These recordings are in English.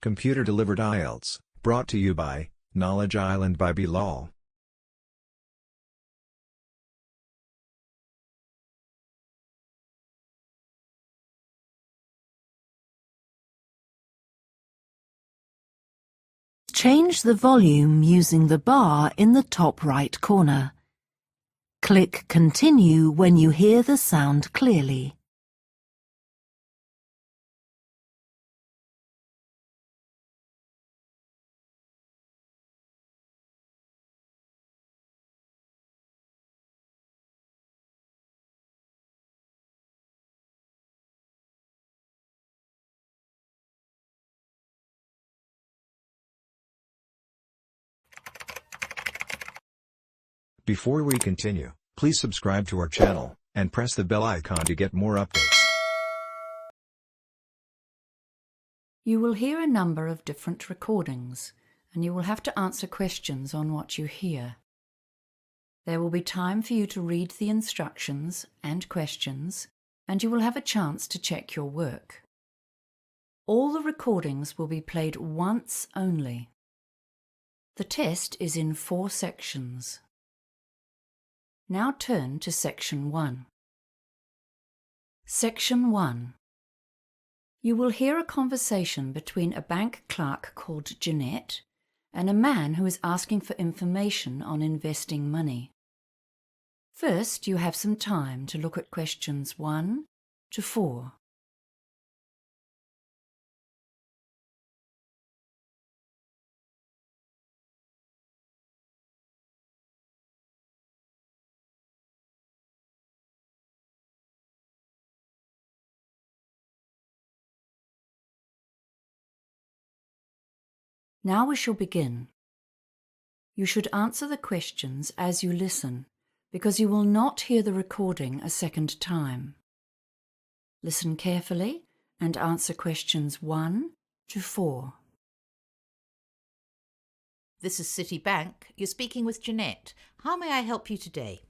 Computer-delivered IELTS, brought to you by Knowledge Island by Bilal. Change the volume using the bar in the top right corner. Click Continue when you hear the sound clearly. Before we continue, please subscribe to our channel, and press the bell icon to get more updates. You will hear a number of different recordings, and you will have to answer questions on what you hear. There will be time for you to read the instructions and questions, and you will have a chance to check your work. All the recordings will be played once only. The test is in 4 sections. Now turn to Section 1. Section 1. You will hear a conversation between a bank clerk called Jeanette and a man who is asking for information on investing money. First, you have some time to look at questions 1 to 4. Now we shall begin. You should answer the questions as you listen, because you will not hear the recording a second time. Listen carefully and answer questions 1 to 4. This is Citibank. You're speaking with Jeanette. How may I help you today?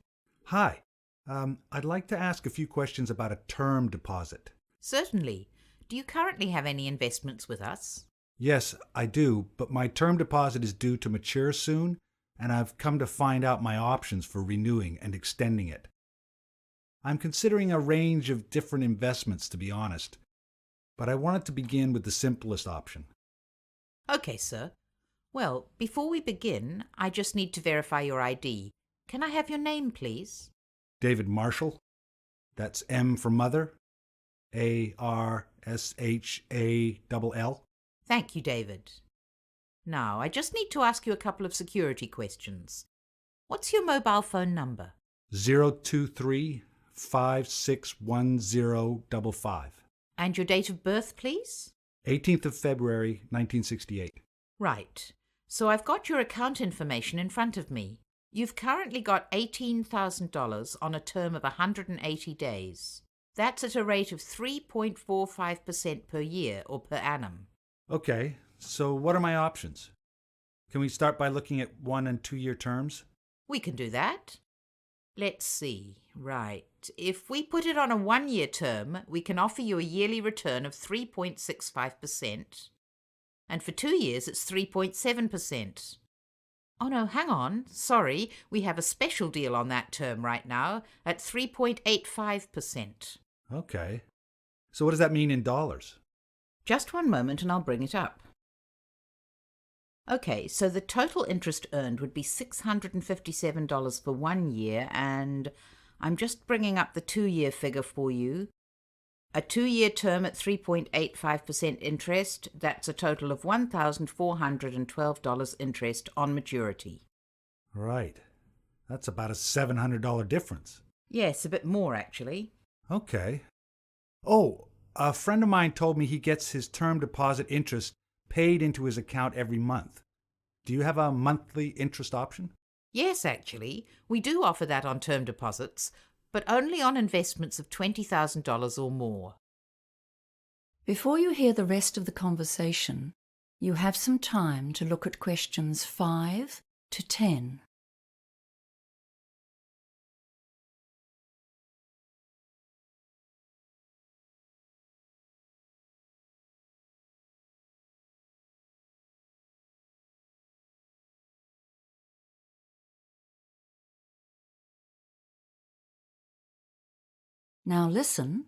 Hi. I'd like to ask a few questions about a term deposit. Certainly. Do you currently have any investments with us? Yes, I do, but my term deposit is due to mature soon, and I've come to find out my options for renewing and extending it. I'm considering a range of different investments, to be honest, but I wanted to begin with the simplest option. Okay, sir. Well, before we begin, I just need to verify your ID. Can I have your name, please? David Marshall. That's M for mother. ARSHALL. Thank you, David. Now, I just need to ask you a couple of security questions. What's your mobile phone number? 023-561055. And your date of birth, please? 18th of February, 1968. Right. So I've got your account information in front of me. You've currently got $18,000 on a term of 180 days. That's at a rate of 3.45% per year or per annum. Okay, so what are my options? Can we start by looking at 1 and 2 year terms? We can do that. Let's see. Right. If we put it on a 1-year term, we can offer you a yearly return of 3.65%. And for 2 years, it's 3.7%. Oh no, hang on. Sorry, we have a special deal on that term right now at 3.85%. Okay. So what does that mean in dollars? Just one moment and I'll bring it up. Okay, so the total interest earned would be $657 for 1 year, and I'm just bringing up the 2-year figure for you. A 2-year term at 3.85% interest, that's a total of $1,412 interest on maturity. Right. That's about a $700 difference. Yes, a bit more actually. Okay. Oh, a friend of mine told me he gets his term deposit interest paid into his account every month. Do you have a monthly interest option? Yes, actually. We do offer that on term deposits, but only on investments of $20,000 or more. Before you hear the rest of the conversation, you have some time to look at questions 5 to 10. Now listen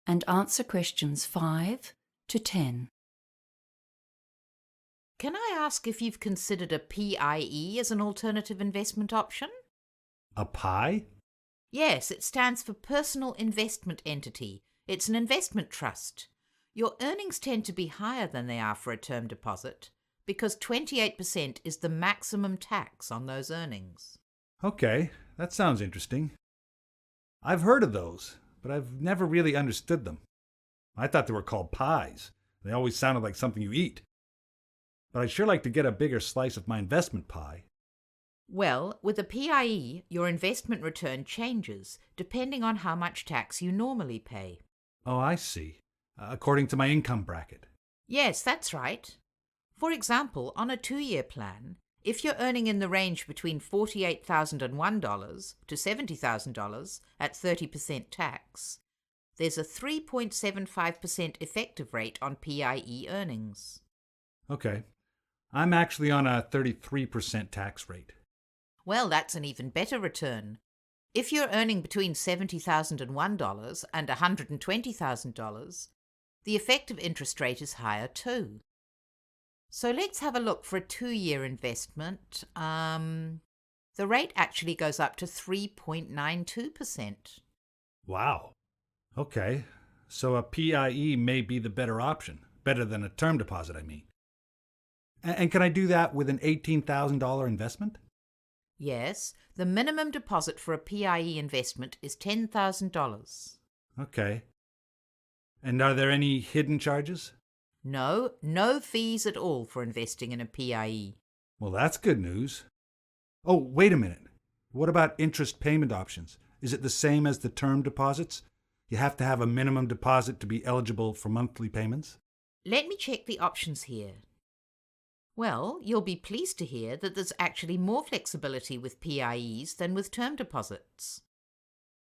and answer questions 5 to 10. Can I ask if you've considered a PIE as an alternative investment option? A pie? Yes, it stands for Personal Investment Entity. It's an investment trust. Your earnings tend to be higher than they are for a term deposit because 28% is the maximum tax on those earnings. Okay, that sounds interesting. I've heard of those, but I've never really understood them. I thought they were called pies. They always sounded like something you eat. But I'd sure like to get a bigger slice of my investment pie. Well, with a PIE, your investment return changes depending on how much tax you normally pay. Oh, I see. According to my income bracket. Yes, that's right. For example, on a 2-year plan, if you're earning in the range between $48,001 to $70,000 at 30% tax, there's a 3.75% effective rate on PIE earnings. Okay. I'm actually on a 33% tax rate. Well, that's an even better return. If you're earning between $70,001 and $120,000, the effective interest rate is higher too. So let's have a look for a 2-year investment. The rate actually goes up to 3.92%. Wow. Okay. So a PIE may be the better option. Better than a term deposit, I mean. And can I do that with an $18,000 investment? Yes, the minimum deposit for a PIE investment is $10,000. Okay. And are there any hidden charges? No fees at all for investing in a PIE. Well, that's good news. Oh, wait a minute. What about interest payment options? Is it the same as the term deposits? You have to have a minimum deposit to be eligible for monthly payments? Let me check the options here. Well, you'll be pleased to hear that there's actually more flexibility with PIEs than with term deposits.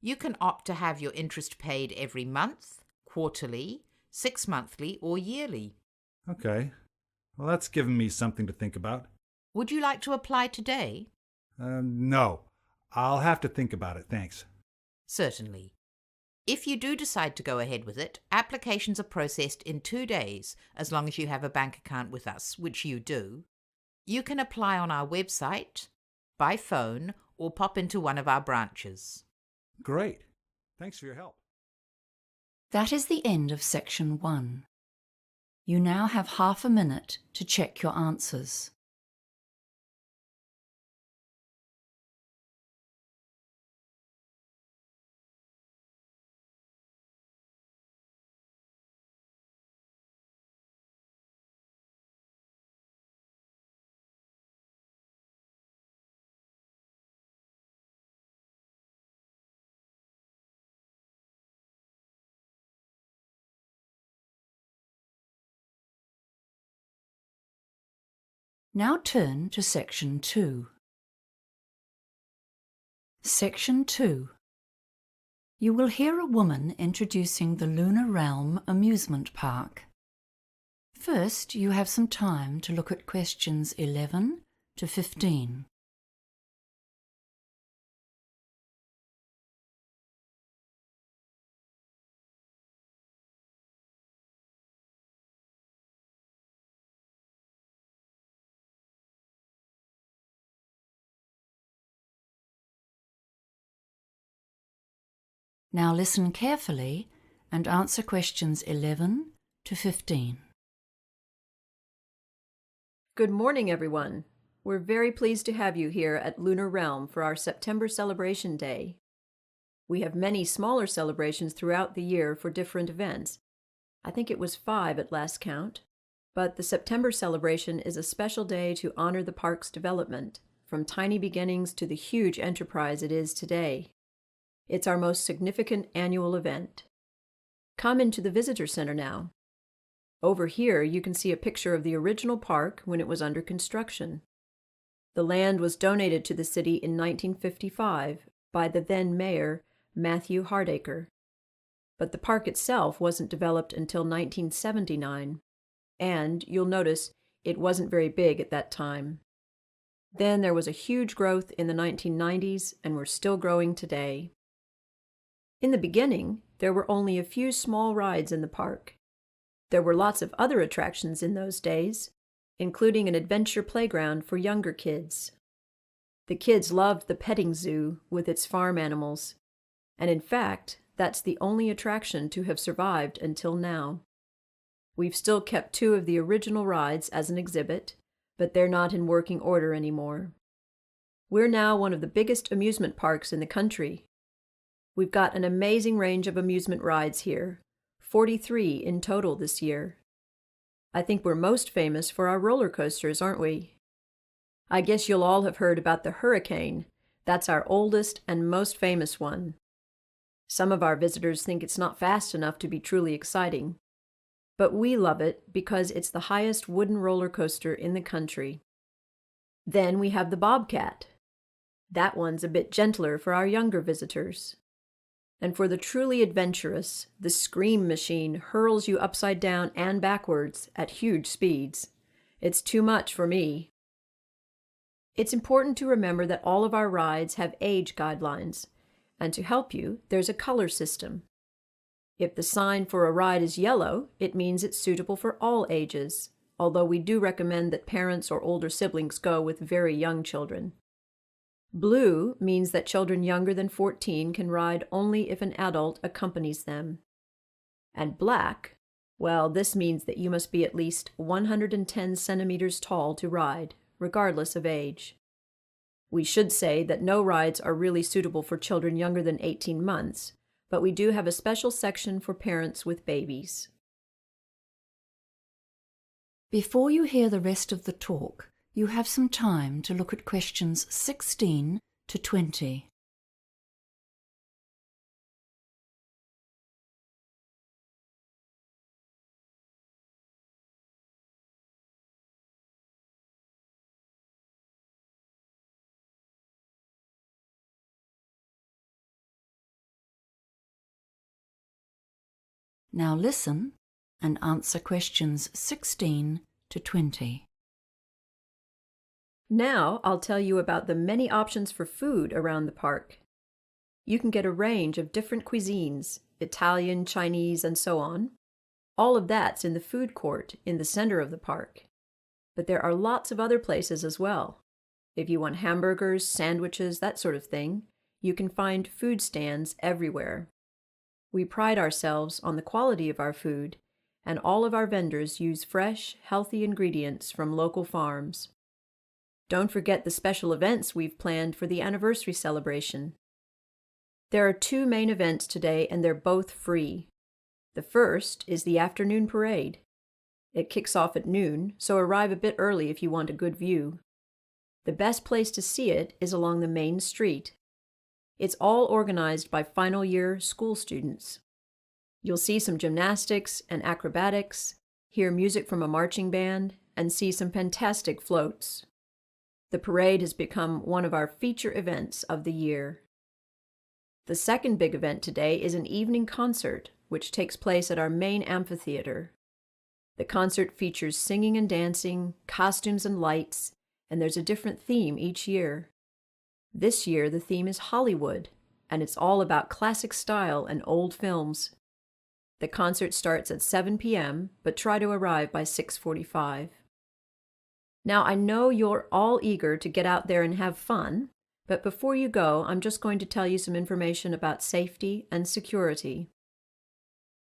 You can opt to have your interest paid every month, quarterly, 6-monthly, or yearly. Okay. Well, that's given me something to think about. Would you like to apply today? No. I'll have to think about it, thanks. Certainly. If you do decide to go ahead with it, applications are processed in 2 days, as long as you have a bank account with us, which you do. You can apply on our website, by phone, or pop into one of our branches. Great. Thanks for your help. That is the end of section 1. You now have half a minute to check your answers. Now turn to section 2. Section 2. You will hear a woman introducing the Lunar Realm amusement park. First, you have some time to look at questions 11 to 15. Now listen carefully and answer questions 11 to 15. Good morning, everyone. We're very pleased to have you here at Lunar Realm for our September Celebration Day. We have many smaller celebrations throughout the year for different events. I think it was 5 at last count. But the September celebration is a special day to honor the park's development, from tiny beginnings to the huge enterprise it is today. It's our most significant annual event. Come into the visitor center now. Over here, you can see a picture of the original park when it was under construction. The land was donated to the city in 1955 by the then mayor, Matthew Hardacre. But the park itself wasn't developed until 1979, and you'll notice it wasn't very big at that time. Then there was a huge growth in the 1990s, and we're still growing today. In the beginning, there were only a few small rides in the park. There were lots of other attractions in those days, including an adventure playground for younger kids. The kids loved the petting zoo with its farm animals, and in fact, that's the only attraction to have survived until now. We've still kept 2 of the original rides as an exhibit, but they're not in working order anymore. We're now one of the biggest amusement parks in the country. We've got an amazing range of amusement rides here, 43 in total this year. I think we're most famous for our roller coasters, aren't we? I guess you'll all have heard about the Hurricane. That's our oldest and most famous one. Some of our visitors think it's not fast enough to be truly exciting, but we love it because it's the highest wooden roller coaster in the country. Then we have the Bobcat. That one's a bit gentler for our younger visitors. And for the truly adventurous, the Scream Machine hurls you upside down and backwards at huge speeds. It's too much for me. It's important to remember that all of our rides have age guidelines, and to help you, there's a color system. If the sign for a ride is yellow, it means it's suitable for all ages, although we do recommend that parents or older siblings go with very young children. Blue means that children younger than 14 can ride only if an adult accompanies them. And black, well, this means that you must be at least 110 centimeters tall to ride, regardless of age. We should say that no rides are really suitable for children younger than 18 months, but we do have a special section for parents with babies. Before you hear the rest of the talk, you have some time to look at questions 16 to 20. Now listen and answer questions 16 to 20. Now I'll tell you about the many options for food around the park. You can get a range of different cuisines, Italian, Chinese, and so on. All of that's in the food court in the center of the park. But there are lots of other places as well. If you want hamburgers, sandwiches, that sort of thing, you can find food stands everywhere. We pride ourselves on the quality of our food, and all of our vendors use fresh, healthy ingredients from local farms. Don't forget the special events we've planned for the anniversary celebration. There are 2 main events today, and they're both free. The first is the afternoon parade. It kicks off at noon, so arrive a bit early if you want a good view. The best place to see it is along the main street. It's all organized by final year school students. You'll see some gymnastics and acrobatics, hear music from a marching band, and see some fantastic floats. The parade has become one of our feature events of the year. The second big event today is an evening concert, which takes place at our main amphitheater. The concert features singing and dancing, costumes and lights, and there's a different theme each year. This year the theme is Hollywood, and it's all about classic style and old films. The concert starts at 7 p.m., but try to arrive by 6:45. Now, I know you're all eager to get out there and have fun, but before you go, I'm just going to tell you some information about safety and security.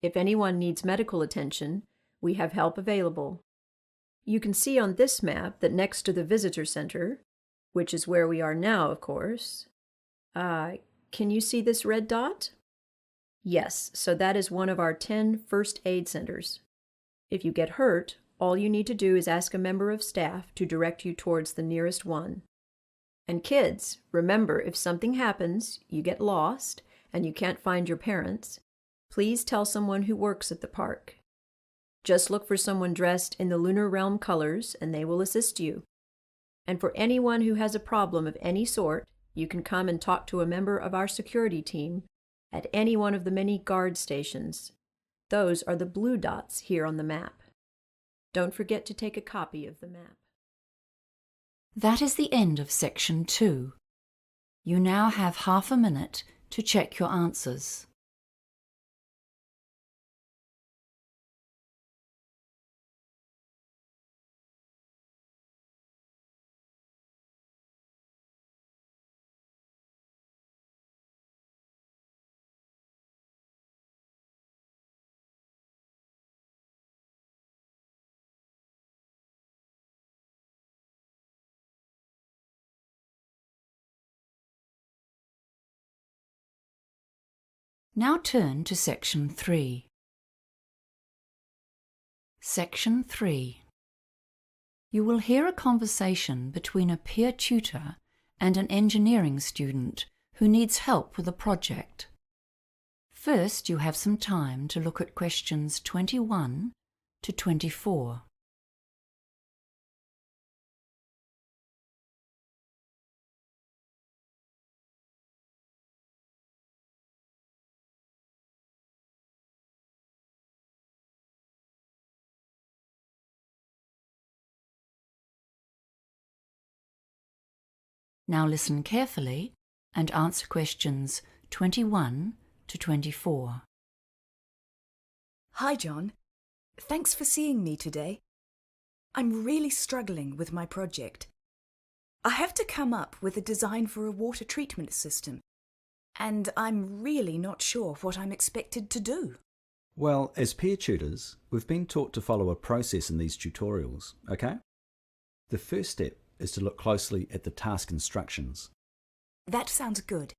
If anyone needs medical attention, we have help available. You can see on this map that next to the visitor center, which is where we are now, of course, can you see this red dot? Yes, so that is one of our 10 first aid centers. If you get hurt, all you need to do is ask a member of staff to direct you towards the nearest one. And kids, remember, if something happens, you get lost, and you can't find your parents, please tell someone who works at the park. Just look for someone dressed in the Lunar Realm colors, and they will assist you. And for anyone who has a problem of any sort, you can come and talk to a member of our security team at any one of the many guard stations. Those are the blue dots here on the map. Don't forget to take a copy of the map. That is the end of section 2. You now have half a minute to check your answers. Now turn to Section 3. Section 3. You will hear a conversation between a peer tutor and an engineering student who needs help with a project. First, you have some time to look at questions 21 to 24. Now listen carefully and answer questions 21 to 24. Hi, John. Thanks for seeing me today. I'm really struggling with my project. I have to come up with a design for a water treatment system, and I'm really not sure what I'm expected to do. Well, as peer tutors, we've been taught to follow a process in these tutorials, okay? The first step is to look closely at the task instructions. That sounds good.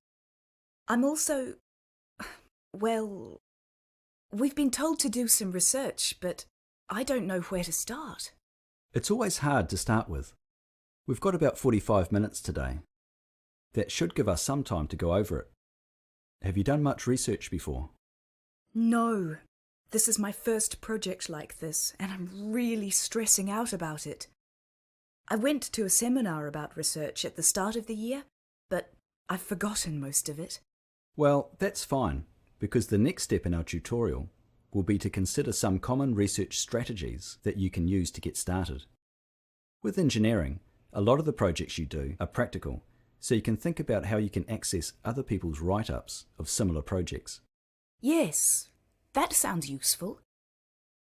I'm also... well, we've been told to do some research, but I don't know where to start. It's always hard to start with. We've got about 45 minutes today. That should give us some time to go over it. Have you done much research before? No. This is my first project like this, and I'm really stressing out about it. I went to a seminar about research at the start of the year, but I've forgotten most of it. Well, that's fine, because the next step in our tutorial will be to consider some common research strategies that you can use to get started. With engineering, a lot of the projects you do are practical, so you can think about how you can access other people's write-ups of similar projects. Yes, that sounds useful.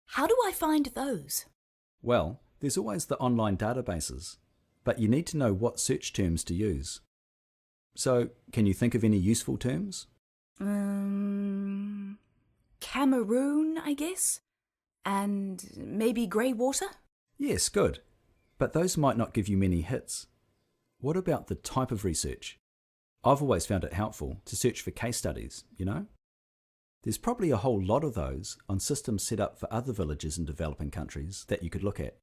How do I find those? Well, there's always the online databases, but you need to know what search terms to use. So, can you think of any useful terms? Cameroon, I guess? And maybe grey water? Yes, good. But those might not give you many hits. What about the type of research? I've always found it helpful to search for case studies, you know? There's probably a whole lot of those on systems set up for other villages in developing countries that you could look at.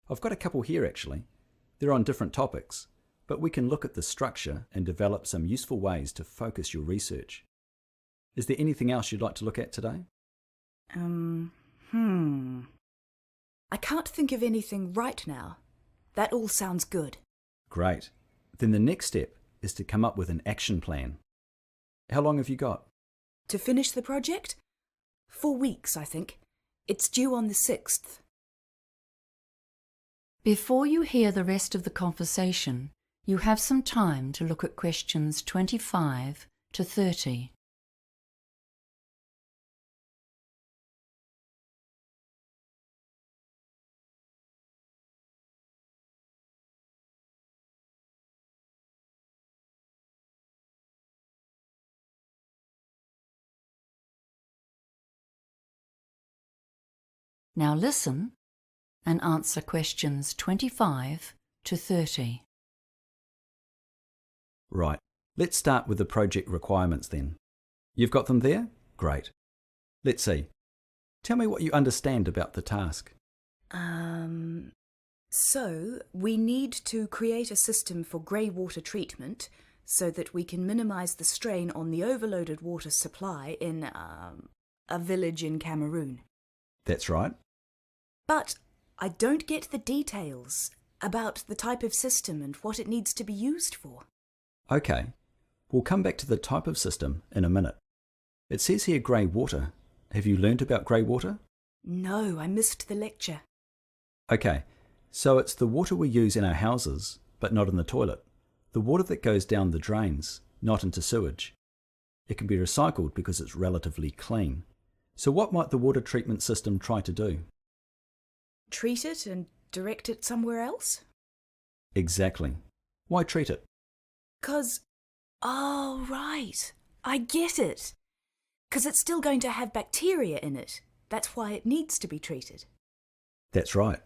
I've got a couple here actually. They're on different topics, but we can look at the structure and develop some useful ways to focus your research. Is there anything else you'd like to look at today? I can't think of anything right now. That all sounds good. Great. Then the next step is to come up with an action plan. How long have you got? To finish the project? 4 weeks, I think. It's due on the 6th. Before you hear the rest of the conversation, you have some time to look at questions 25 to 30. Now listen and answer questions 25 to 30. Right. Let's start with the project requirements then. You've got them there? Great. Let's see. Tell me what you understand about the task. So we need to create a system for grey water treatment so that we can minimise the strain on the overloaded water supply in a village in Cameroon. That's right. But I don't get the details about the type of system and what it needs to be used for. Okay. We'll come back to the type of system in a minute. It says here grey water. Have you learnt about grey water? No, I missed the lecture. Okay. So it's the water we use in our houses, but not in the toilet. The water that goes down the drains, not into sewage. It can be recycled because it's relatively clean. So what might the water treatment system try to do? Treat it and direct it somewhere else? Exactly. Why treat it? Oh, right. I get it. 'Cause it's still going to have bacteria in it. That's why it needs to be treated. That's right.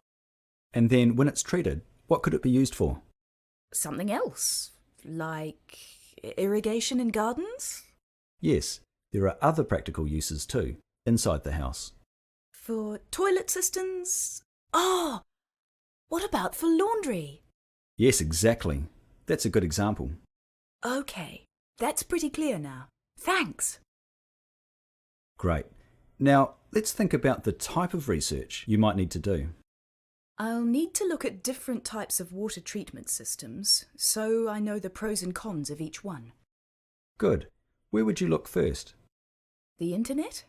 And then when it's treated, what could it be used for? Something else, like irrigation in gardens? Yes, There are other practical uses too, inside the house. For toilet systems? Oh, what about for laundry? Yes, exactly. That's a good example. Okay, that's pretty clear now. Thanks. Great. Now, let's think about the type of research you might need to do. I'll need to look at different types of water treatment systems, so I know the pros and cons of each one. Good. Where would you look first? The internet?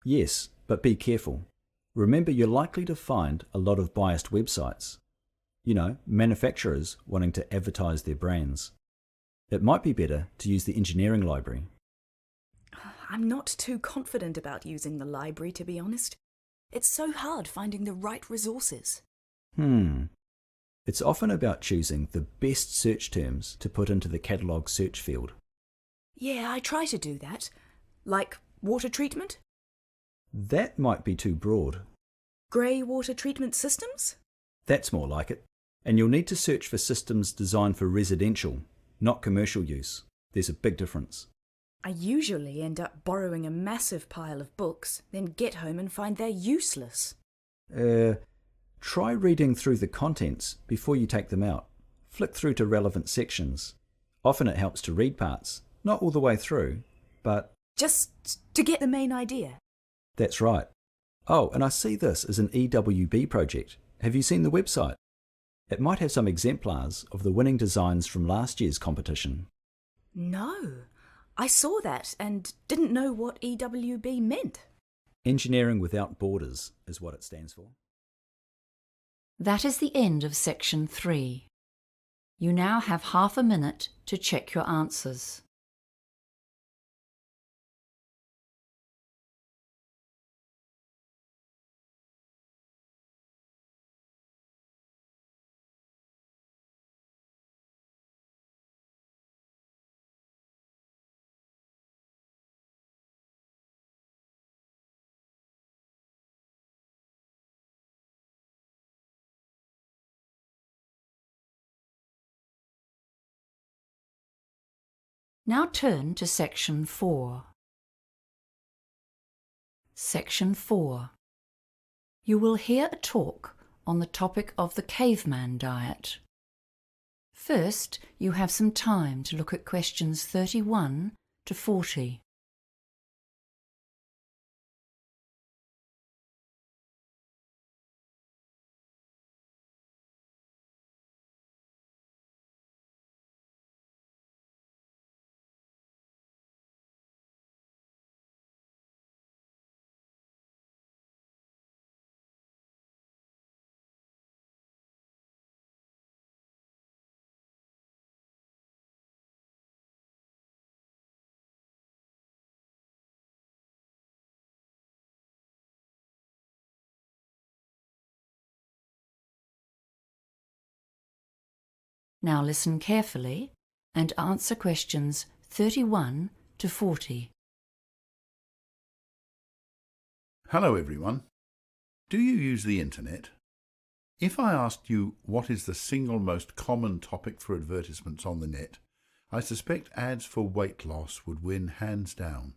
Yes, but be careful. Remember, you're likely to find a lot of biased websites. You know, manufacturers wanting to advertise their brands. It might be better to use the engineering library. I'm not too confident about using the library, to be honest. It's so hard finding the right resources. It's often about choosing the best search terms to put into the catalogue search field. Yeah, I try to do that. Like water treatment? That might be too broad. Grey water treatment systems? That's more like it. And you'll need to search for systems designed for residential, not commercial use. There's a big difference. I usually end up borrowing a massive pile of books, then get home and find they're useless. Try reading through the contents before you take them out. Flick through to relevant sections. Often it helps to read parts, not all the way through, but... Just to get the main idea. That's right. Oh, and I see this as an EWB project. Have you seen the website? It might have some exemplars of the winning designs from last year's competition. No, I saw that and didn't know what EWB meant. Engineering Without Borders is what it stands for. That is the end of section 3. You now have half a minute to check your answers. Now turn to section 4. Section 4. You will hear a talk on the topic of the caveman diet. First, you have some time to look at questions 31 to 40. Now listen carefully and answer questions 31 to 40. Hello everyone. Do you use the internet? If I asked you what is the single most common topic for advertisements on the net, I suspect ads for weight loss would win hands down.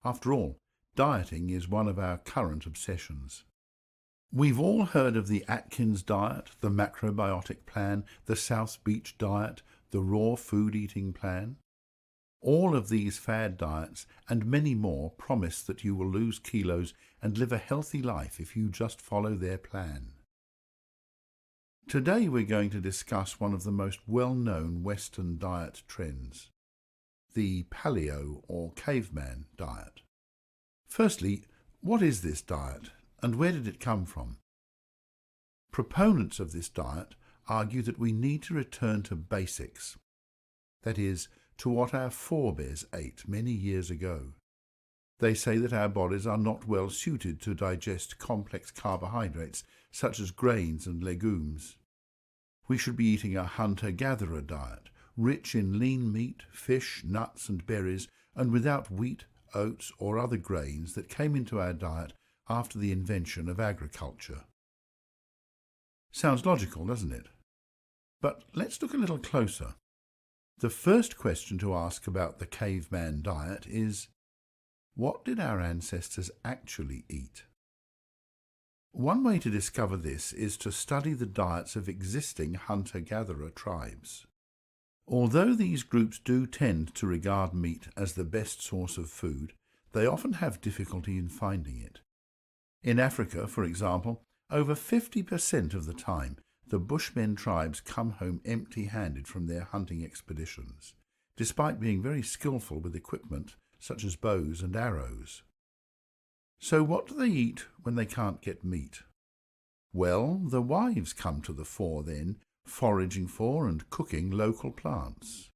After all, dieting is one of our current obsessions. We've all heard of the Atkins diet, the macrobiotic plan, the South Beach diet, the raw food eating plan. All of these fad diets and many more promise that you will lose kilos and live a healthy life if you just follow their plan. Today we're going to discuss one of the most well-known Western diet trends, the paleo or caveman diet. Firstly, what is this diet and where did it come from? Proponents of this diet argue that we need to return to basics, that is, to what our forebears ate many years ago. They say that our bodies are not well suited to digest complex carbohydrates such as grains and legumes. We should be eating a hunter-gatherer diet, rich in lean meat, fish, nuts and berries, and without wheat, oats or other grains that came into our diet after the invention of agriculture. Sounds logical, doesn't it? But let's look a little closer. The first question to ask about the caveman diet is, What did our ancestors actually eat? One way to discover this is to study the diets of existing hunter-gatherer tribes. Although these groups do tend to regard meat as the best source of food, they often have difficulty in finding it. In Africa, for example, over 50% of the time, the Bushmen tribes come home empty-handed from their hunting expeditions, despite being very skillful with equipment such as bows and arrows. So what do they eat when they can't get meat? Well, the wives come to the fore then, foraging for and cooking local plants.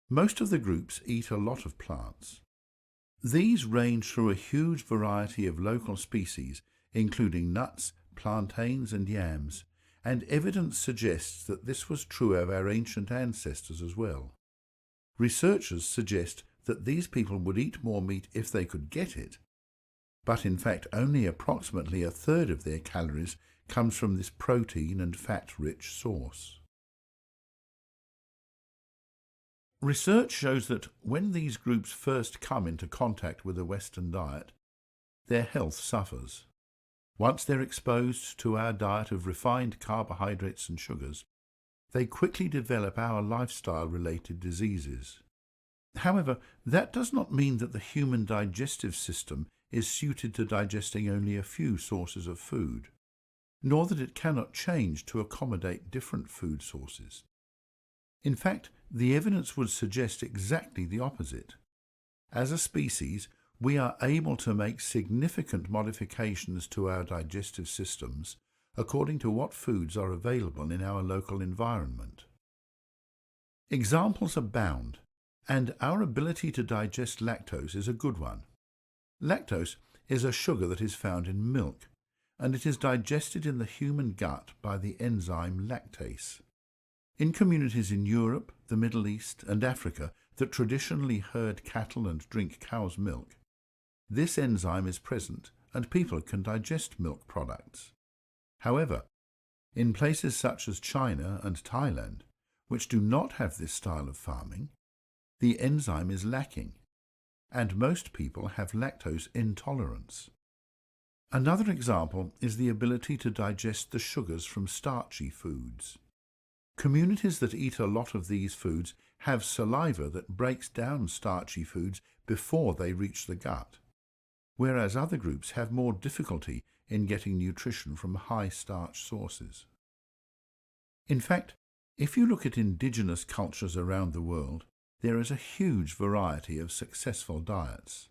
Most of the groups eat a lot of plants. These range through a huge variety of local species, including nuts, plantains and yams, and evidence suggests that this was true of our ancient ancestors as well. Researchers suggest that these people would eat more meat if they could get it, but in fact only approximately a third of their calories comes from this protein and fat-rich source. Research shows that when these groups first come into contact with a Western diet, their health suffers. Once they're exposed to our diet of refined carbohydrates and sugars, they quickly develop our lifestyle-related diseases. However, that does not mean that the human digestive system is suited to digesting only a few sources of food, nor that it cannot change to accommodate different food sources. In fact, the evidence would suggest exactly the opposite. As a species, we are able to make significant modifications to our digestive systems according to what foods are available in our local environment. Examples abound, and our ability to digest lactose is a good one. Lactose is a sugar that is found in milk, and it is digested in the human gut by the enzyme lactase. In communities in Europe, the Middle East, and Africa that traditionally herd cattle and drink cow's milk, this enzyme is present and people can digest milk products. However, in places such as China and Thailand, which do not have this style of farming, the enzyme is lacking, and most people have lactose intolerance. Another example is the ability to digest the sugars from starchy foods. Communities that eat a lot of these foods have saliva that breaks down starchy foods before they reach the gut, whereas other groups have more difficulty in getting nutrition from high-starch sources. In fact, if you look at indigenous cultures around the world, there is a huge variety of successful diets.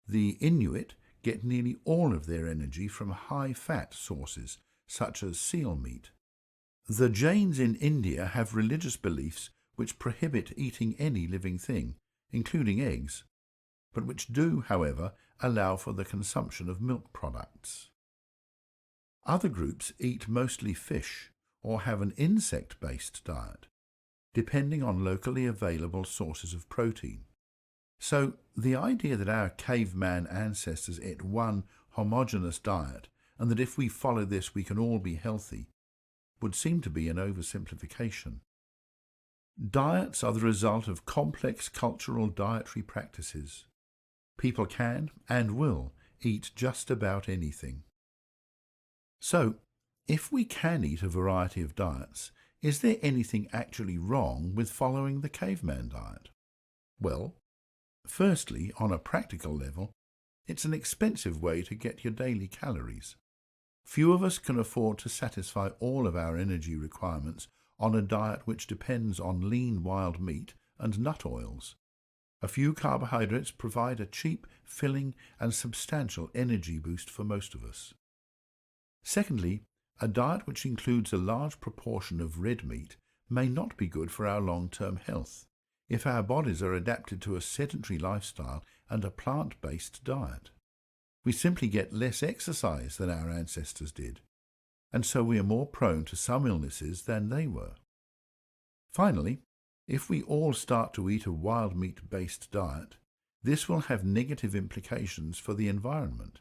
The Inuit get nearly all of their energy from high-fat sources, such as seal meat. The Jains in India have religious beliefs which prohibit eating any living thing, including eggs, but which do, however, allow for the consumption of milk products. Other groups eat mostly fish or have an insect-based diet, depending on locally available sources of protein. So the idea that our caveman ancestors ate one homogeneous diet and that if we follow this we can all be healthy would seem to be an oversimplification. Diets are the result of complex cultural dietary practices. People can and will eat just about anything. So, if we can eat a variety of diets, is there anything actually wrong with following the caveman diet? Well, firstly, on a practical level, it's an expensive way to get your daily calories. Few of us can afford to satisfy all of our energy requirements on a diet which depends on lean wild meat and nut oils. A few carbohydrates provide a cheap, filling and substantial energy boost for most of us. Secondly, a diet which includes a large proportion of red meat may not be good for our long-term health if our bodies are adapted to a sedentary lifestyle and a plant-based diet. We simply get less exercise than our ancestors did, and so we are more prone to some illnesses than they were. Finally, if we all start to eat a wild meat-based diet, this will have negative implications for the environment,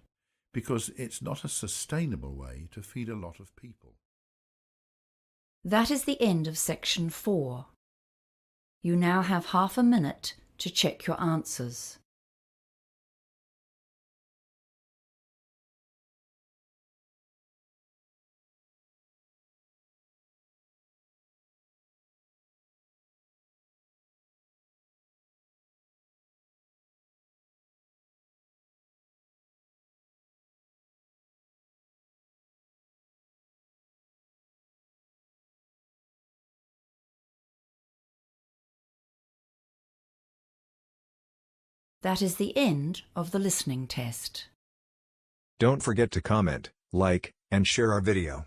because it's not a sustainable way to feed a lot of people. That is the end of section 4. You now have half a minute to check your answers. That is the end of the listening test. Don't forget to comment, like, and share our video.